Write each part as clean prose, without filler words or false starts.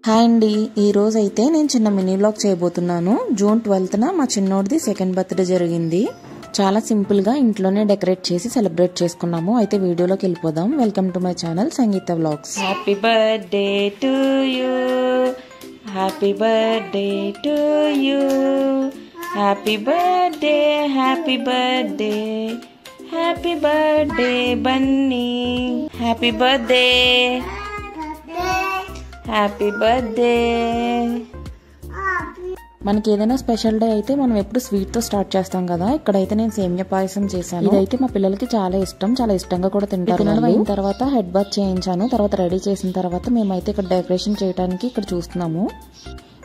Hi అండి, ఈ రోజు అయితే నేను చిన్న మినీ వ్లాగ్ చేయబోతున్నాను. జూన్ 12న మా చిన్నోడిది సెకండ్ బర్త్డే జరిగింది. చాలా సింపుల్ గా ఇంట్లోనే డెకరేట్ చేసి సెలబ్రేట్ చేసుకున్నాము. అయితే వీడియోలోకి వెళ్ళిపోదాం. Welcome to my channel Sangeetha vlogs. Happy birthday to you, happy birthday to you, happy birthday, happy birthday, happy birthday Bunny, happy birthday, happy birthday. మనకి ఏదైనా స్పెషల్ డే అయితే మనం ఎప్పుడు స్వీట్ తో స్టార్ట్ చేస్తాం కదా. ఇక్కడైతే నేను సేమియా పాయసం చేశాను. ఇదైతే మా పిల్లలకి చాలా ఇష్టం, చాలా ఇష్టంగా కూడా తింటారు. అయిన తర్వాత హెడ్ బాత్ చేయించాను. తర్వాత రెడీ చేసిన తర్వాత మేమైతే ఇక్కడ డెకరేషన్ చేయడానికి ఇక్కడ చూస్తున్నాము.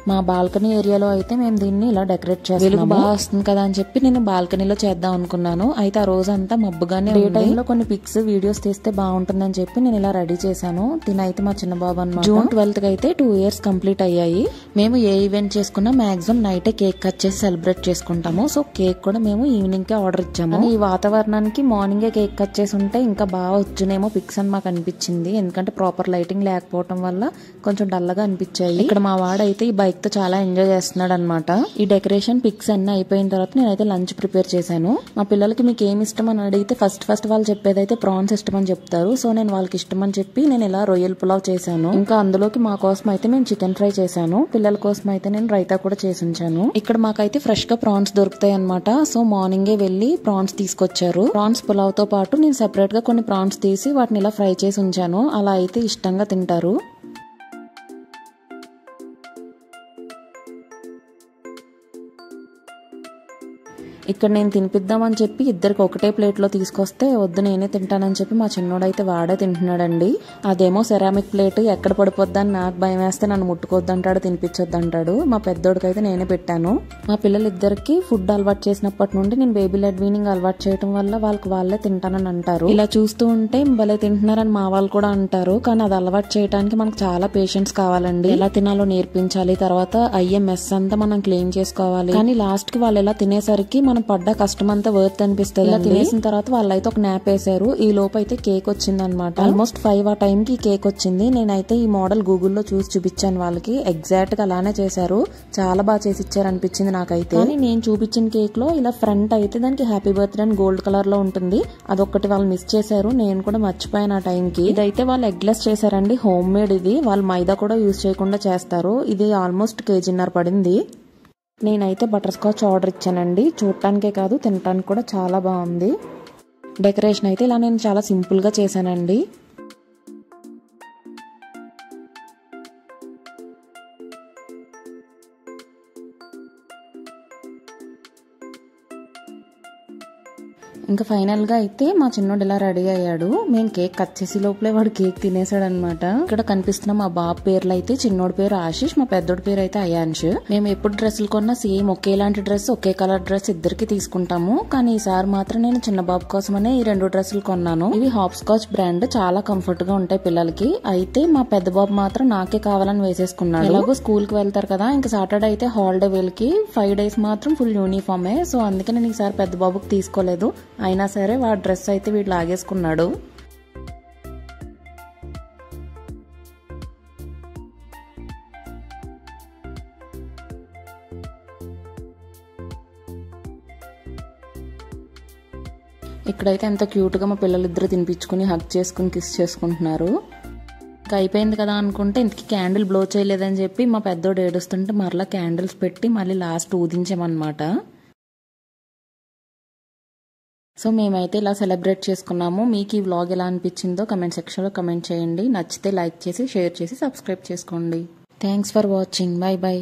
మా బాల్కనీ ఏరియాలో అయితే మేము దీన్ని ఇలా డెకరేట్ చేస్తాము. వెలుగు బాగా వస్తుంది కదా అని చెప్పి నేను బాల్కనీలో చేద్దాం అనుకున్నాను. అయితే ఆ రోజు అంతా మబ్బుగానే డే టైంలో కొన్ని పిక్స్ వీడియోస్ తీస్తే బాగుంటుందని చెప్పి నేను ఇలా రెడీ చేశాను. తినైతే మా చిన్న బాబు అన్నమాట. జూన్ 12th అయితే 2 years కంప్లీట్ అయ్యాయి. మేము ఏ ఈవెంట్ చేసుకున్నా మాక్సిమం నైటే కేక్ కట్ చేసి సెలబ్రేట్ చేసుకుంటాము. సో కేక్ కూడా మేము ఈవినింగ్ కే ఆర్డర్ ఇచ్చాము. ఈ వాతావరణానికి మార్నింగే కేక్ కట్ చేసి ఉంటే ఇంకా బాగా వచ్చునేమో పిక్స్ అని మాకు అనిపించింది. ఎందుకంటే ప్రాపర్ లైటింగ్ లేకపోవడం వల్ల కొంచెం డల్ గా అనిపించాయి. ఇక్కడ మా వాడైతే ఈ బైక్ తో చాలా ఎంజాయ్ చేస్తున్నాడు అనమాట. ఈ డెకరేషన్ పిక్స్ అన్ని అయిపోయిన తర్వాత నేనైతే లంచ్ ప్రిపేర్ చేశాను. మా పిల్లలకి మీకు ఏమి ఇష్టం అని అడిగితే ఫస్ట్ వాళ్ళు చెప్పేదైతే ప్రాన్స్ ఇష్టం అని చెప్తారు. సో నేను వాళ్ళకి ఇష్టం అని చెప్పి నేను ఇలా రొయ్యల పులావ్ చేశాను. ఇంకా అందులోకి మా కోసం అయితే మేము చికెన్ ఫ్రై చేశాను. పిల్లల కోసం అయితే నేను రైతా కూడా చేసి ఉంచాను. ఇక్కడ మాకైతే ఫ్రెష్ గా ప్రాన్స్ దొరుకుతాయి అనమాట. సో మార్నింగే వెళ్లి ప్రాన్స్ తీసుకొచ్చారు. ప్రాన్స్ పులావ్ తో పాటు నేను సెపరేట్ గా కొన్ని ప్రాన్స్ తీసి వాటిని ఇలా ఫ్రై చేసి ఉంచాను. అలా అయితే ఇష్టంగా తింటారు. ఇక్కడ నేను తినిపిద్దామని చెప్పి ఇద్దరికి ఒకటే ప్లేట్ లో తీసుకొస్తే వద్దు నేనే తింటానని చెప్పి మా చిన్నోడైతే వాడే తింటున్నాడండి. అదేమో సెరామిక్ ప్లేట్ ఎక్కడ పడిపోద్దని నాకు భయం వేస్తే నన్ను ముట్టుకోద్దంటాడు, తినిపించొద్దంటాడు. మా పెద్దోడికైతే నేనే పెట్టాను. మా పిల్లలిద్దరికి ఫుడ్ అలవాటు చేసినప్పటి నుండి నేను బేబీ లెడ్ వీనింగ్ అలవాటు చేయడం వల్ల వాళ్ళే తింటానని అంటారు. ఇలా చూస్తూ ఉంటే భలే తింటున్నారని మా వాళ్ళు కూడా అంటారు. కానీ అది అలవాటు చేయడానికి మనకు చాలా పేషెన్స్ కావాలండి. ఎలా తినాలో నేర్పించాలి, తర్వాత అయ్యే మెస్ అంతా మనం క్లీన్ చేసుకోవాలి. కానీ లాస్ట్ కి వాళ్ళు ఎలా తినేసరికి మనం పడ్డ కష్టం అంతా వర్త్ అనిపిస్తుంది. ఇలా తినేసిన తర్వాత వాళ్ళైతే ఒక నాప్ వేసారు. ఈ లోపు అయితే కేక్ వచ్చింది అనమాట. ఆల్మోస్ట్ 5 ఆ టైం కి కేక్ వచ్చింది. నేనైతే ఈ మోడల్ గూగుల్లో చూసి చూపించాను వాళ్ళకి. ఎగ్జాక్ట్ గా అలానే చేశారు. చాలా బాగా చేసి ఇచ్చారు అనిపించింది నాకైతే. కానీ నేను చూపించిన కేక్ లో ఇలా ఫ్రంట్ అయితే దానికి హ్యాపీ బర్త్డే అని గోల్డ్ కలర్ లో ఉంటుంది. అదొక్కటి వాళ్ళు మిస్ చేశారు. నేను కూడా మర్చిపోయాను ఆ టైం కి. ఇదైతే వాళ్ళు ఎగ్లెస్ చేశారండి. హోమ్ మేడ్ ఇది. వాళ్ళు మైదా కూడా యూజ్ చేయకుండా చేస్తారు. ఇది ఆల్మోస్ట్ 1.5 kg పడింది. నేనైతే బటర్ స్కాచ్ ఆర్డర్ ఇచ్చానండి. చూడటానికే కాదు తినటానికి కూడా చాలా బాగుంది. డెకరేషన్ అయితే ఇలా నేను చాలా సింపుల్ గా చేశానండి. ఇంకా ఫైనల్ గా అయితే మా చిన్నోడు ఇలా రెడీ అయ్యాడు. మేము కేక్ కట్ చేసి లోపలే వాడు కేక్ తినేసాడు అనమాట. ఇక్కడ కనిపిస్తున్న మా బాబు పేర్లు అయితే చిన్నోడి పేరు ఆశీష్, మా పెద్దోడి పేరు అయితే అయాన్ష్. మేము ఎప్పుడు డ్రెస్సులు కొన్నా సేమ్ ఒకేలాంటి డ్రెస్, ఒకే కలర్ డ్రెస్ ఇద్దరికి తీసుకుంటాము. కానీ ఈసారి మాత్రం నేను చిన్న బాబు కోసమనే ఈ 2 డ్రెస్సులు కొన్నాను. ఇవి హాప్ స్కాచ్ బ్రాండ్, చాలా కంఫర్ట్ గా ఉంటాయి పిల్లలకి. అయితే మా పెద్ద బాబు మాత్రం నాకే కావాలని వేసేసుకున్నాడు. ఎలాగో స్కూల్ కి వెళ్తారు కదా, ఇంకా సాటర్డే అయితే హాలిడే వీళ్ళకి 5 days మాత్రం ఫుల్ యూనిఫామే. సో అందుకే నేను ఈసారి పెద్ద బాబుకి తీసుకోలేదు. అయినా సరే వాడు డ్రెస్ అయితే వీడు లాగేసుకున్నాడు. ఇక్కడైతే ఎంత క్యూట్ గా మా పిల్లలిద్దరు తినిపించుకుని హగ్ చేసుకుని కిస్ చేసుకుంటున్నారు. ఇంకా అయిపోయింది కదా అనుకుంటే ఇంతకీ క్యాండిల్ బ్లో చేయలేదని చెప్పి మా పెద్దోడు ఏడుస్తుంటే మరలా క్యాండిల్స్ పెట్టి మళ్ళీ లాస్ట్ ఊదించామన్నమాట. సో మేమైతే ఇలా సెలబ్రేట్ చేసుకున్నాము. మీకు ఈ వ్లాగ్ ఎలా అనిపించిందో కమెంట్ సెక్షన్ లో కమెంట్ చేయండి. నచ్చితే లైక్ చేసి షేర్ చేసి సబ్స్క్రైబ్ చేసుకోండి. Thanks for watching. By by.